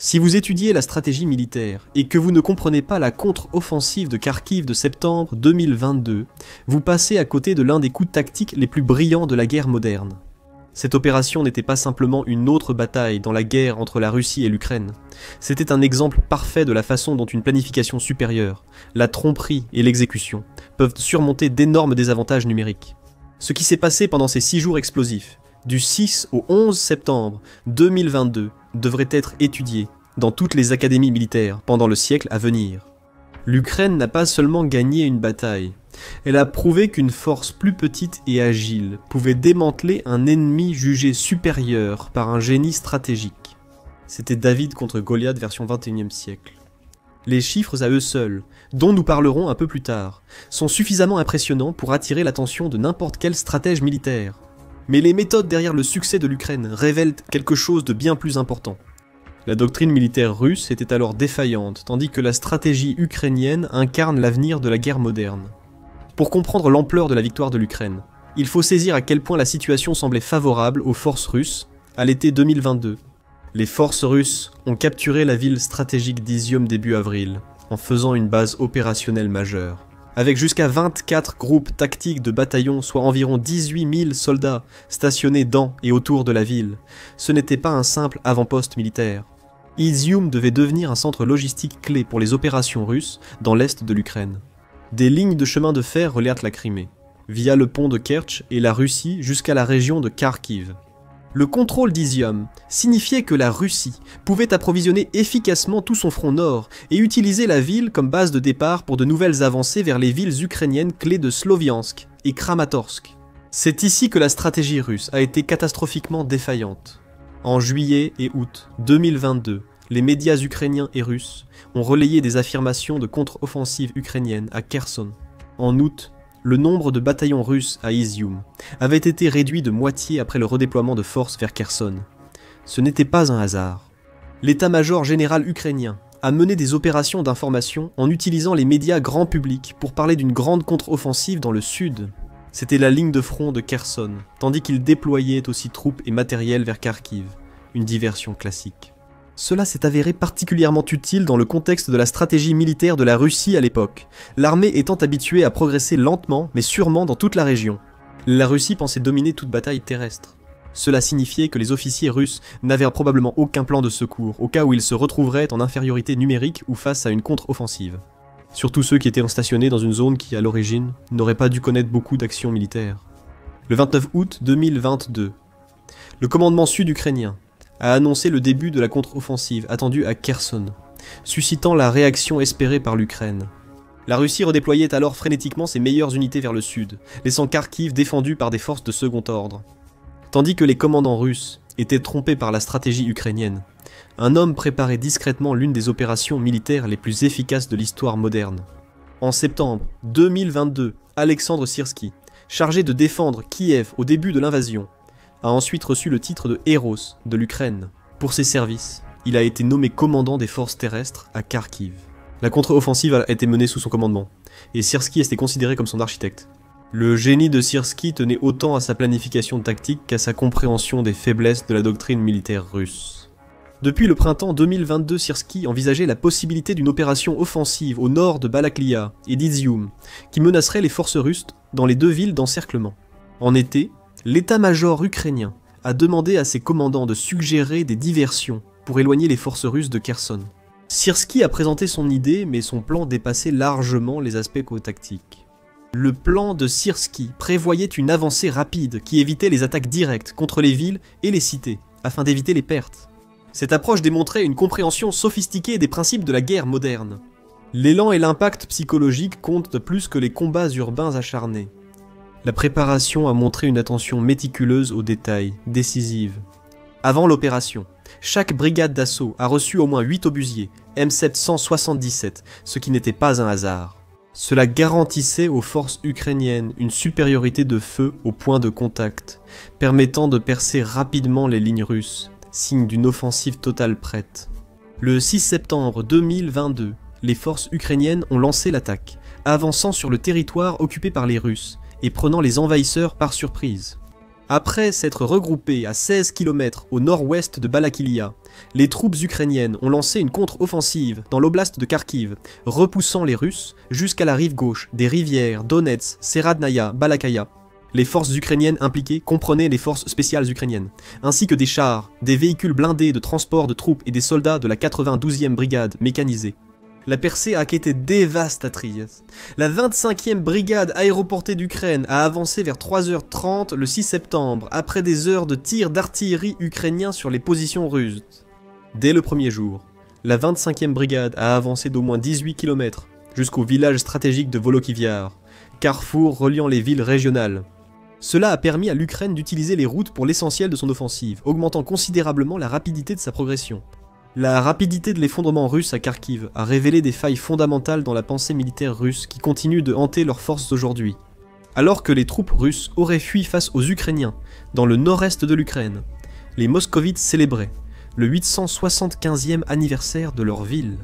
Si vous étudiez la stratégie militaire et que vous ne comprenez pas la contre-offensive de Kharkiv de septembre 2022, vous passez à côté de l'un des coups tactiques les plus brillants de la guerre moderne. Cette opération n'était pas simplement une autre bataille dans la guerre entre la Russie et l'Ukraine. C'était un exemple parfait de la façon dont une planification supérieure, la tromperie et l'exécution peuvent surmonter d'énormes désavantages numériques. Ce qui s'est passé pendant ces 6 jours explosifs, du 6 au 11 septembre 2022, devrait être étudié dans toutes les académies militaires pendant le siècle à venir. L'Ukraine n'a pas seulement gagné une bataille, elle a prouvé qu'une force plus petite et agile pouvait démanteler un ennemi jugé supérieur par un génie stratégique. C'était David contre Goliath version 21e siècle. Les chiffres à eux seuls, dont nous parlerons un peu plus tard, sont suffisamment impressionnants pour attirer l'attention de n'importe quel stratège militaire. Mais les méthodes derrière le succès de l'Ukraine révèlent quelque chose de bien plus important. La doctrine militaire russe était alors défaillante, tandis que la stratégie ukrainienne incarne l'avenir de la guerre moderne. Pour comprendre l'ampleur de la victoire de l'Ukraine, il faut saisir à quel point la situation semblait favorable aux forces russes à l'été 2022. Les forces russes ont capturé la ville stratégique d'Izium début avril, en faisant une base opérationnelle majeure. Avec jusqu'à 24 groupes tactiques de bataillons, soit environ 18 000 soldats stationnés dans et autour de la ville, ce n'était pas un simple avant-poste militaire. Izium devait devenir un centre logistique clé pour les opérations russes dans l'est de l'Ukraine. Des lignes de chemin de fer relièrent la Crimée, via le pont de Kertch et la Russie jusqu'à la région de Kharkiv. Le contrôle d'Izium signifiait que la Russie pouvait approvisionner efficacement tout son front nord et utiliser la ville comme base de départ pour de nouvelles avancées vers les villes ukrainiennes clés de Sloviansk et Kramatorsk. C'est ici que la stratégie russe a été catastrophiquement défaillante. En juillet et août 2022, les médias ukrainiens et russes ont relayé des affirmations de contre-offensive ukrainienne à Kherson. En août, le nombre de bataillons russes à Izium avait été réduit de moitié après le redéploiement de forces vers Kherson. Ce n'était pas un hasard. L'état-major général ukrainien a mené des opérations d'information en utilisant les médias grand public pour parler d'une grande contre-offensive dans le sud. C'était la ligne de front de Kherson, tandis qu'il déployait aussi troupes et matériel vers Kharkiv, une diversion classique. Cela s'est avéré particulièrement utile dans le contexte de la stratégie militaire de la Russie à l'époque, l'armée étant habituée à progresser lentement mais sûrement dans toute la région. La Russie pensait dominer toute bataille terrestre. Cela signifiait que les officiers russes n'avaient probablement aucun plan de secours, au cas où ils se retrouveraient en infériorité numérique ou face à une contre-offensive. Surtout ceux qui étaient stationnés dans une zone qui, à l'origine, n'aurait pas dû connaître beaucoup d'actions militaires. Le 29 août 2022, le commandement sud-ukrainien a annoncé le début de la contre-offensive attendue à Kherson, suscitant la réaction espérée par l'Ukraine. La Russie redéployait alors frénétiquement ses meilleures unités vers le sud, laissant Kharkiv défendu par des forces de second ordre. Tandis que les commandants russes étaient trompés par la stratégie ukrainienne, un homme préparait discrètement l'une des opérations militaires les plus efficaces de l'histoire moderne. En septembre 2022, Alexandre Syrski, chargé de défendre Kiev au début de l'invasion, a ensuite reçu le titre de héros de l'Ukraine. Pour ses services, il a été nommé commandant des forces terrestres à Kharkiv. La contre-offensive a été menée sous son commandement, et Syrski était considéré comme son architecte. Le génie de Syrski tenait autant à sa planification tactique qu'à sa compréhension des faiblesses de la doctrine militaire russe. Depuis le printemps 2022, Syrski envisageait la possibilité d'une opération offensive au nord de Balaklia et d'Izium, qui menacerait les forces russes dans les 2 villes d'encerclement. En été, l'état-major ukrainien a demandé à ses commandants de suggérer des diversions pour éloigner les forces russes de Kherson. Syrski a présenté son idée, mais son plan dépassait largement les aspects tactiques. Le plan de Syrski prévoyait une avancée rapide qui évitait les attaques directes contre les villes et les cités, afin d'éviter les pertes. Cette approche démontrait une compréhension sophistiquée des principes de la guerre moderne. L'élan et l'impact psychologique comptent plus que les combats urbains acharnés. La préparation a montré une attention méticuleuse aux détails, décisive. Avant l'opération, chaque brigade d'assaut a reçu au moins 8 obusiers, M777, ce qui n'était pas un hasard. Cela garantissait aux forces ukrainiennes une supériorité de feu au point de contact, permettant de percer rapidement les lignes russes, signe d'une offensive totale prête. Le 6 septembre 2022, les forces ukrainiennes ont lancé l'attaque, avançant sur le territoire occupé par les Russes, et prenant les envahisseurs par surprise. Après s'être regroupées à 16 km au nord-ouest de Balakilia, les troupes ukrainiennes ont lancé une contre-offensive dans l'oblast de Kharkiv, repoussant les Russes jusqu'à la rive gauche des rivières Donets, Seradnaya, Balakaya. Les forces ukrainiennes impliquées comprenaient les forces spéciales ukrainiennes, ainsi que des chars, des véhicules blindés de transport de troupes et des soldats de la 92e brigade mécanisée. La percée a été dévastatrice. La 25e brigade aéroportée d'Ukraine a avancé vers 3h30 le 6 septembre, après des heures de tirs d'artillerie ukrainien sur les positions russes. Dès le premier jour, la 25e brigade a avancé d'au moins 18 km jusqu'au village stratégique de Volokivyar, carrefour reliant les villes régionales. Cela a permis à l'Ukraine d'utiliser les routes pour l'essentiel de son offensive, augmentant considérablement la rapidité de sa progression. La rapidité de l'effondrement russe à Kharkiv a révélé des failles fondamentales dans la pensée militaire russe qui continuent de hanter leurs forces aujourd'hui. Alors que les troupes russes auraient fui face aux Ukrainiens dans le nord-est de l'Ukraine, les Moscovites célébraient le 875e anniversaire de leur ville.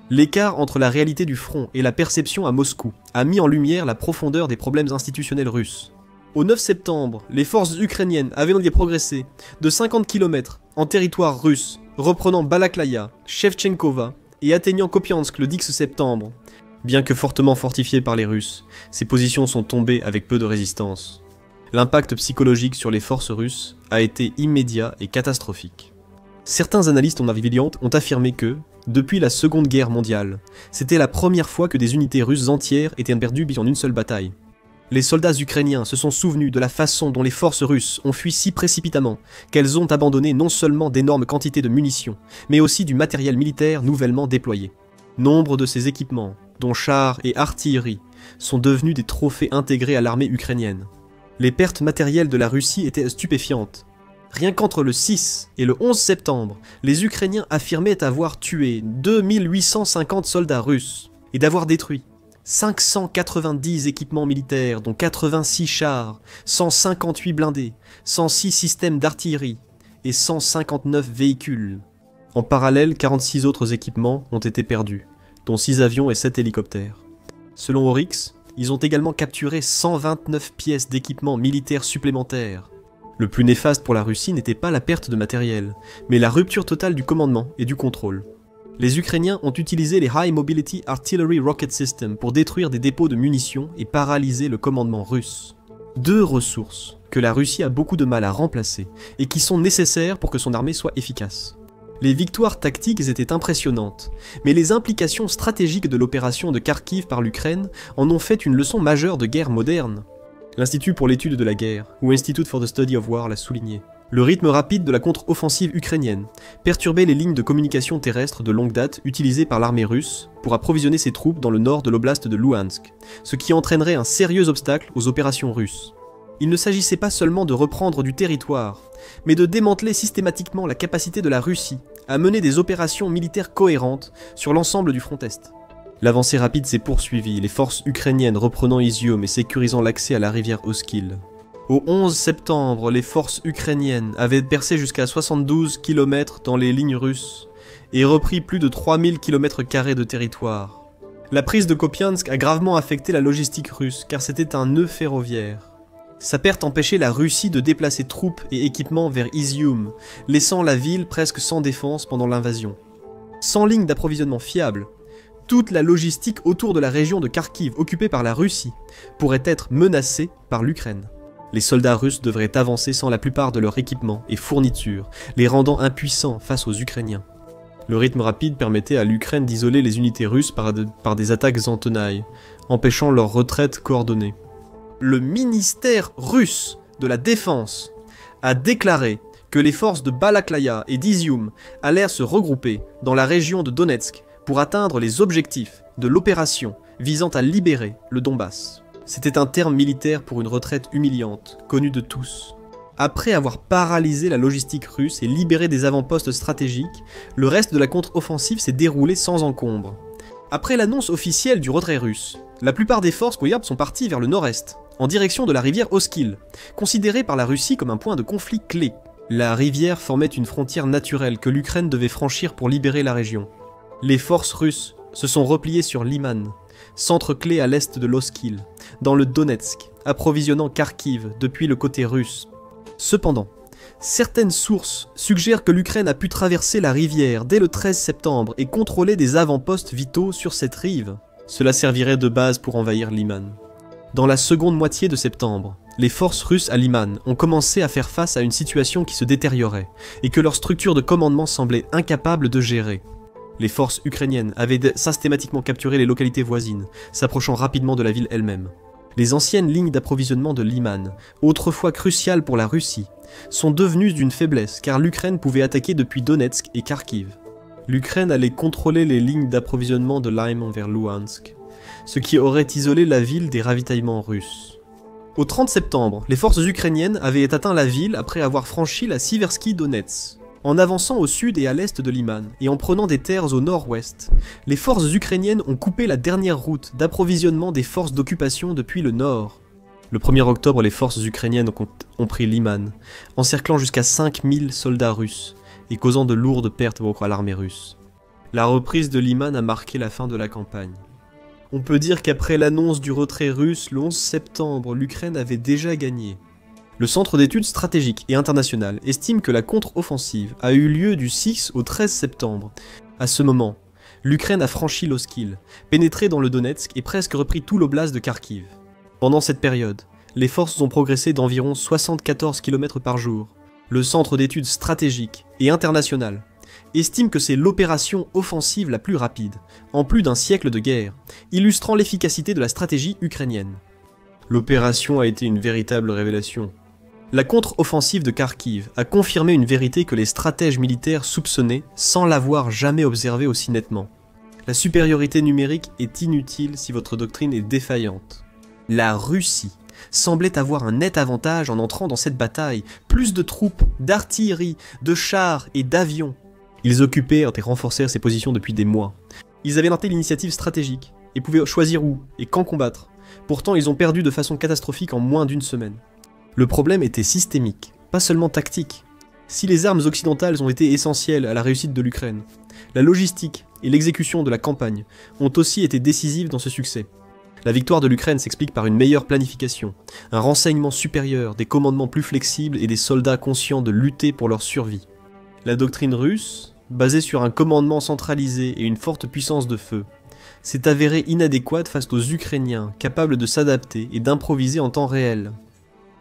L'écart entre la réalité du front et la perception à Moscou a mis en lumière la profondeur des problèmes institutionnels russes. Au 9 septembre, les forces ukrainiennes avaient progressé de 50 km en territoire russe, reprenant Balaklaya, Shevchenkova et atteignant Kopiansk le 10 septembre. Bien que fortement fortifiées par les Russes, ces positions sont tombées avec peu de résistance. L'impact psychologique sur les forces russes a été immédiat et catastrophique. Certains analystes ont affirmé que, depuis la Seconde Guerre mondiale, c'était la première fois que des unités russes entières étaient perdues en une seule bataille. Les soldats ukrainiens se sont souvenus de la façon dont les forces russes ont fui si précipitamment qu'elles ont abandonné non seulement d'énormes quantités de munitions, mais aussi du matériel militaire nouvellement déployé. Nombre de ces équipements, dont chars et artillerie, sont devenus des trophées intégrés à l'armée ukrainienne. Les pertes matérielles de la Russie étaient stupéfiantes. Rien qu'entre le 6 et le 11 septembre, les Ukrainiens affirmaient avoir tué 2850 soldats russes et d'avoir détruit 590 équipements militaires, dont 86 chars, 158 blindés, 106 systèmes d'artillerie et 159 véhicules. En parallèle, 46 autres équipements ont été perdus, dont 6 avions et 7 hélicoptères. Selon Oryx, ils ont également capturé 129 pièces d'équipements militaires supplémentaires. Le plus néfaste pour la Russie n'était pas la perte de matériel, mais la rupture totale du commandement et du contrôle. Les Ukrainiens ont utilisé les High Mobility Artillery Rocket System pour détruire des dépôts de munitions et paralyser le commandement russe. Deux ressources que la Russie a beaucoup de mal à remplacer et qui sont nécessaires pour que son armée soit efficace. Les victoires tactiques étaient impressionnantes, mais les implications stratégiques de l'opération de Kharkiv par l'Ukraine en ont fait une leçon majeure de guerre moderne. L'Institut pour l'étude de la guerre, ou Institute for the Study of War, l'a souligné. Le rythme rapide de la contre-offensive ukrainienne perturbait les lignes de communication terrestre de longue date utilisées par l'armée russe pour approvisionner ses troupes dans le nord de l'oblast de Luhansk, ce qui entraînerait un sérieux obstacle aux opérations russes. Il ne s'agissait pas seulement de reprendre du territoire, mais de démanteler systématiquement la capacité de la Russie à mener des opérations militaires cohérentes sur l'ensemble du front Est. L'avancée rapide s'est poursuivie, les forces ukrainiennes reprenant Izium et sécurisant l'accès à la rivière Oskil. Au 11 septembre, les forces ukrainiennes avaient percé jusqu'à 72 km dans les lignes russes et repris plus de 3000 km² de territoire. La prise de Kopiansk a gravement affecté la logistique russe car c'était un nœud ferroviaire. Sa perte empêchait la Russie de déplacer troupes et équipements vers Izium, laissant la ville presque sans défense pendant l'invasion. Sans ligne d'approvisionnement fiable, toute la logistique autour de la région de Kharkiv occupée par la Russie pourrait être menacée par l'Ukraine. Les soldats russes devraient avancer sans la plupart de leur équipement et fournitures, les rendant impuissants face aux Ukrainiens. Le rythme rapide permettait à l'Ukraine d'isoler les unités russes par des attaques en tenaille, empêchant leur retraite coordonnée. Le ministère russe de la Défense a déclaré que les forces de Balaklaya et d'Izium allèrent se regrouper dans la région de Donetsk pour atteindre les objectifs de l'opération visant à libérer le Donbass. C'était un terme militaire pour une retraite humiliante, connue de tous. Après avoir paralysé la logistique russe et libéré des avant-postes stratégiques, le reste de la contre-offensive s'est déroulé sans encombre. Après l'annonce officielle du retrait russe, la plupart des forces Koyab sont parties vers le nord-est, en direction de la rivière Oskil, considérée par la Russie comme un point de conflit clé. La rivière formait une frontière naturelle que l'Ukraine devait franchir pour libérer la région. Les forces russes se sont repliées sur Liman, centre clé à l'est de l'Oskil, dans le Donetsk, approvisionnant Kharkiv depuis le côté russe. Cependant, certaines sources suggèrent que l'Ukraine a pu traverser la rivière dès le 13 septembre et contrôler des avant-postes vitaux sur cette rive. Cela servirait de base pour envahir Liman. Dans la seconde moitié de septembre, les forces russes à Liman ont commencé à faire face à une situation qui se détériorait et que leur structure de commandement semblait incapable de gérer. Les forces ukrainiennes avaient systématiquement capturé les localités voisines, s'approchant rapidement de la ville elle-même. Les anciennes lignes d'approvisionnement de Liman, autrefois cruciales pour la Russie, sont devenues d'une faiblesse car l'Ukraine pouvait attaquer depuis Donetsk et Kharkiv. L'Ukraine allait contrôler les lignes d'approvisionnement de Lyman vers Luhansk, ce qui aurait isolé la ville des ravitaillements russes. Au 30 septembre, les forces ukrainiennes avaient atteint la ville après avoir franchi la Siversky Donets. En avançant au sud et à l'est de Liman, et en prenant des terres au nord-ouest, les forces ukrainiennes ont coupé la dernière route d'approvisionnement des forces d'occupation depuis le nord. Le 1er octobre, les forces ukrainiennes ont pris Liman, encerclant jusqu'à 5000 soldats russes, et causant de lourdes pertes à l'armée russe. La reprise de Liman a marqué la fin de la campagne. On peut dire qu'après l'annonce du retrait russe le 11 septembre, l'Ukraine avait déjà gagné. Le Centre d'études stratégiques et internationales estime que la contre-offensive a eu lieu du 6 au 13 septembre. À ce moment, l'Ukraine a franchi l'Oskil, pénétré dans le Donetsk et presque repris tout l'oblast de Kharkiv. Pendant cette période, les forces ont progressé d'environ 74 km par jour. Le Centre d'études stratégiques et internationales estime que c'est l'opération offensive la plus rapide, en plus d'un siècle de guerre, illustrant l'efficacité de la stratégie ukrainienne. L'opération a été une véritable révélation. La contre-offensive de Kharkiv a confirmé une vérité que les stratèges militaires soupçonnaient sans l'avoir jamais observée aussi nettement. La supériorité numérique est inutile si votre doctrine est défaillante. La Russie semblait avoir un net avantage en entrant dans cette bataille, plus de troupes, d'artillerie, de chars et d'avions. Ils occupèrent et renforcèrent ces positions depuis des mois. Ils avaient tenté l'initiative stratégique et pouvaient choisir où et quand combattre. Pourtant, ils ont perdu de façon catastrophique en moins d'une semaine. Le problème était systémique, pas seulement tactique. Si les armes occidentales ont été essentielles à la réussite de l'Ukraine, la logistique et l'exécution de la campagne ont aussi été décisives dans ce succès. La victoire de l'Ukraine s'explique par une meilleure planification, un renseignement supérieur, des commandements plus flexibles et des soldats conscients de lutter pour leur survie. La doctrine russe, basée sur un commandement centralisé et une forte puissance de feu, s'est avérée inadéquate face aux Ukrainiens capables de s'adapter et d'improviser en temps réel.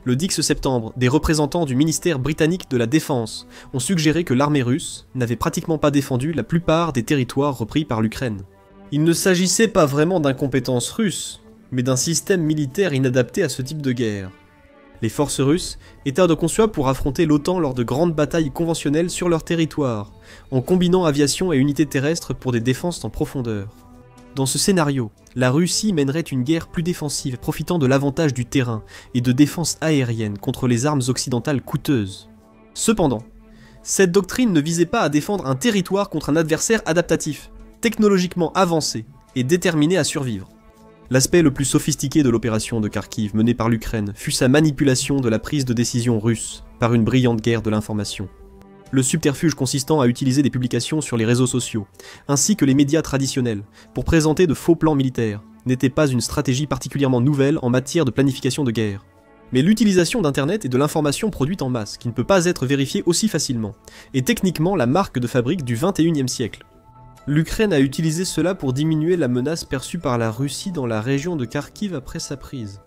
Le 10 septembre, des représentants du ministère britannique de la Défense ont suggéré que l'armée russe n'avait pratiquement pas défendu la plupart des territoires repris par l'Ukraine. Il ne s'agissait pas vraiment d'incompétence russe, mais d'un système militaire inadapté à ce type de guerre. Les forces russes étaient conçues pour affronter l'OTAN lors de grandes batailles conventionnelles sur leur territoire, en combinant aviation et unités terrestres pour des défenses en profondeur. Dans ce scénario, la Russie mènerait une guerre plus défensive, profitant de l'avantage du terrain et de défense aérienne contre les armes occidentales coûteuses. Cependant, cette doctrine ne visait pas à défendre un territoire contre un adversaire adaptatif, technologiquement avancé et déterminé à survivre. L'aspect le plus sophistiqué de l'opération de Kharkiv menée par l'Ukraine fut sa manipulation de la prise de décision russe par une brillante guerre de l'information. Le subterfuge consistant à utiliser des publications sur les réseaux sociaux, ainsi que les médias traditionnels, pour présenter de faux plans militaires, n'était pas une stratégie particulièrement nouvelle en matière de planification de guerre. Mais l'utilisation d'Internet et de l'information produite en masse, qui ne peut pas être vérifiée aussi facilement, est techniquement la marque de fabrique du XXIe siècle. L'Ukraine a utilisé cela pour diminuer la menace perçue par la Russie dans la région de Kharkiv après sa prise.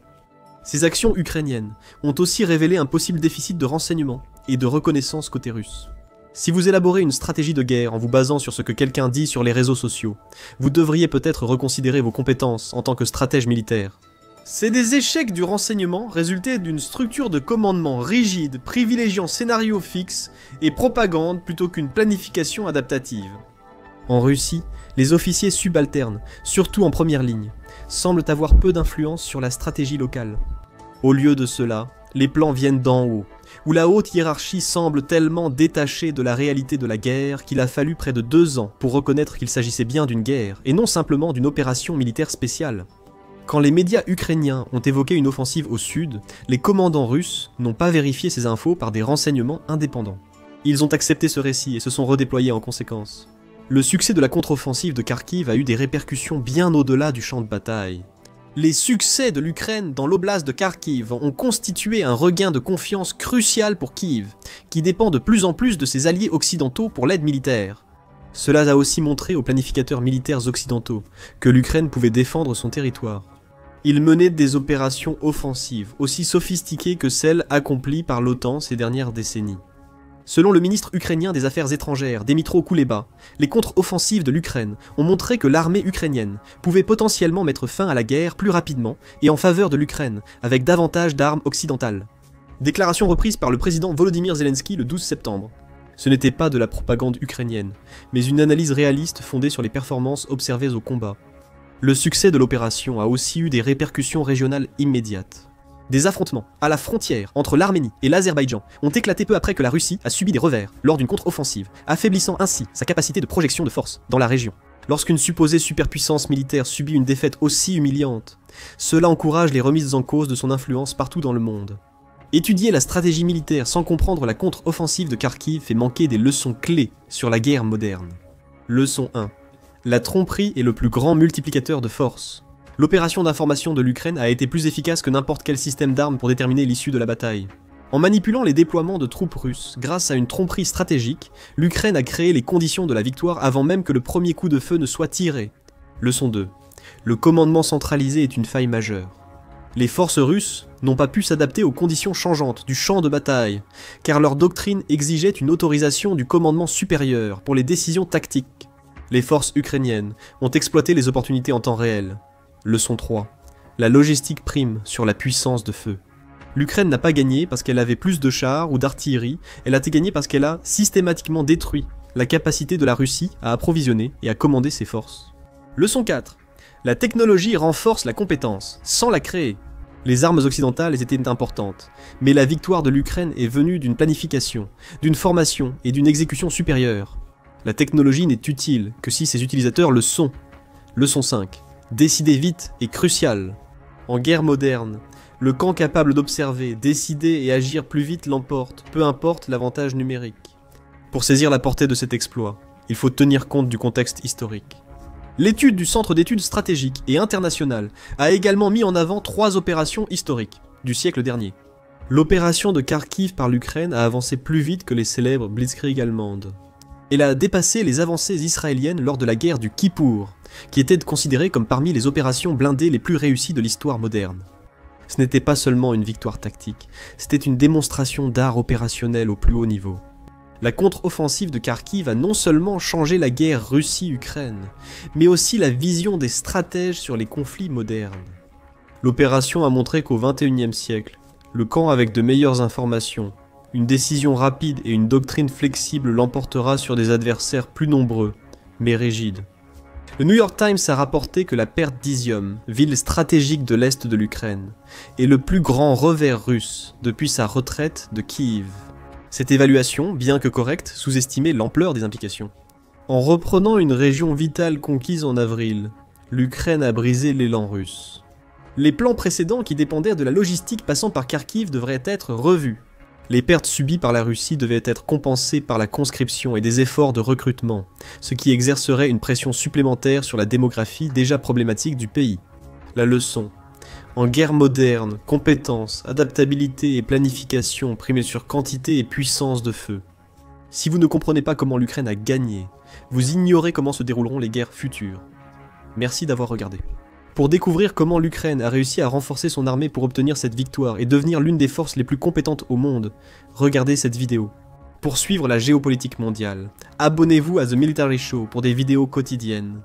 Ces actions ukrainiennes ont aussi révélé un possible déficit de renseignement et de reconnaissance côté russe. Si vous élaborez une stratégie de guerre en vous basant sur ce que quelqu'un dit sur les réseaux sociaux, vous devriez peut-être reconsidérer vos compétences en tant que stratège militaire. C'est des échecs du renseignement résultés d'une structure de commandement rigide privilégiant scénario fixe et propagande plutôt qu'une planification adaptative. En Russie, les officiers subalternes, surtout en première ligne, semblent avoir peu d'influence sur la stratégie locale. Au lieu de cela, les plans viennent d'en haut, où la haute hiérarchie semble tellement détachée de la réalité de la guerre qu'il a fallu près de 2 ans pour reconnaître qu'il s'agissait bien d'une guerre, et non simplement d'une opération militaire spéciale. Quand les médias ukrainiens ont évoqué une offensive au sud, les commandants russes n'ont pas vérifié ces infos par des renseignements indépendants. Ils ont accepté ce récit et se sont redéployés en conséquence. Le succès de la contre-offensive de Kharkiv a eu des répercussions bien au-delà du champ de bataille. Les succès de l'Ukraine dans l'oblast de Kharkiv ont constitué un regain de confiance crucial pour Kiev, qui dépend de plus en plus de ses alliés occidentaux pour l'aide militaire. Cela a aussi montré aux planificateurs militaires occidentaux que l'Ukraine pouvait défendre son territoire. Ils menaient des opérations offensives, aussi sophistiquées que celles accomplies par l'OTAN ces dernières décennies. Selon le ministre ukrainien des Affaires étrangères, Dmytro Kuleba, les contre-offensives de l'Ukraine ont montré que l'armée ukrainienne pouvait potentiellement mettre fin à la guerre plus rapidement et en faveur de l'Ukraine, avec davantage d'armes occidentales. Déclaration reprise par le président Volodymyr Zelensky le 12 septembre. Ce n'était pas de la propagande ukrainienne, mais une analyse réaliste fondée sur les performances observées au combat. Le succès de l'opération a aussi eu des répercussions régionales immédiates. Des affrontements à la frontière entre l'Arménie et l'Azerbaïdjan ont éclaté peu après que la Russie a subi des revers lors d'une contre-offensive, affaiblissant ainsi sa capacité de projection de force dans la région. Lorsqu'une supposée superpuissance militaire subit une défaite aussi humiliante, cela encourage les remises en cause de son influence partout dans le monde. Étudier la stratégie militaire sans comprendre la contre-offensive de Kharkiv fait manquer des leçons clés sur la guerre moderne. Leçon 1. La tromperie est le plus grand multiplicateur de force. L'opération d'information de l'Ukraine a été plus efficace que n'importe quel système d'armes pour déterminer l'issue de la bataille. En manipulant les déploiements de troupes russes grâce à une tromperie stratégique, l'Ukraine a créé les conditions de la victoire avant même que le premier coup de feu ne soit tiré. Leçon 2. Le commandement centralisé est une faille majeure. Les forces russes n'ont pas pu s'adapter aux conditions changeantes du champ de bataille, car leur doctrine exigeait une autorisation du commandement supérieur pour les décisions tactiques. Les forces ukrainiennes ont exploité les opportunités en temps réel. Leçon 3. La logistique prime sur la puissance de feu. L'Ukraine n'a pas gagné parce qu'elle avait plus de chars ou d'artillerie, elle a gagné parce qu'elle a systématiquement détruit la capacité de la Russie à approvisionner et à commander ses forces. Leçon 4. La technologie renforce la compétence, sans la créer. Les armes occidentales étaient importantes, mais la victoire de l'Ukraine est venue d'une planification, d'une formation et d'une exécution supérieure. La technologie n'est utile que si ses utilisateurs le sont. Leçon 5. Décider vite est crucial. En guerre moderne, le camp capable d'observer, décider et agir plus vite l'emporte, peu importe l'avantage numérique. Pour saisir la portée de cet exploit, il faut tenir compte du contexte historique. L'étude du Centre d'études stratégiques et internationales a également mis en avant 3 opérations historiques du siècle dernier. L'opération de Kharkiv par l'Ukraine a avancé plus vite que les célèbres Blitzkrieg allemandes. Elle a dépassé les avancées israéliennes lors de la guerre du Kippour, qui était considérée comme parmi les opérations blindées les plus réussies de l'histoire moderne. Ce n'était pas seulement une victoire tactique, c'était une démonstration d'art opérationnel au plus haut niveau. La contre-offensive de Kharkiv a non seulement changé la guerre Russie-Ukraine, mais aussi la vision des stratèges sur les conflits modernes. L'opération a montré qu'au XXIe siècle, le camp avec de meilleures informations, une décision rapide et une doctrine flexible l'emportera sur des adversaires plus nombreux, mais rigides. Le New York Times a rapporté que la perte d'Izium, ville stratégique de l'est de l'Ukraine, est le plus grand revers russe depuis sa retraite de Kiev. Cette évaluation, bien que correcte, sous-estimait l'ampleur des implications. En reprenant une région vitale conquise en avril, l'Ukraine a brisé l'élan russe. Les plans précédents qui dépendaient de la logistique passant par Kharkiv devraient être revus. Les pertes subies par la Russie devaient être compensées par la conscription et des efforts de recrutement, ce qui exercerait une pression supplémentaire sur la démographie déjà problématique du pays. La leçon. En guerre moderne, compétences, adaptabilité et planification priment sur quantité et puissance de feu. Si vous ne comprenez pas comment l'Ukraine a gagné, vous ignorez comment se dérouleront les guerres futures. Merci d'avoir regardé. Pour découvrir comment l'Ukraine a réussi à renforcer son armée pour obtenir cette victoire et devenir l'une des forces les plus compétentes au monde, regardez cette vidéo. Pour suivre la géopolitique mondiale, abonnez-vous à The Military Show pour des vidéos quotidiennes.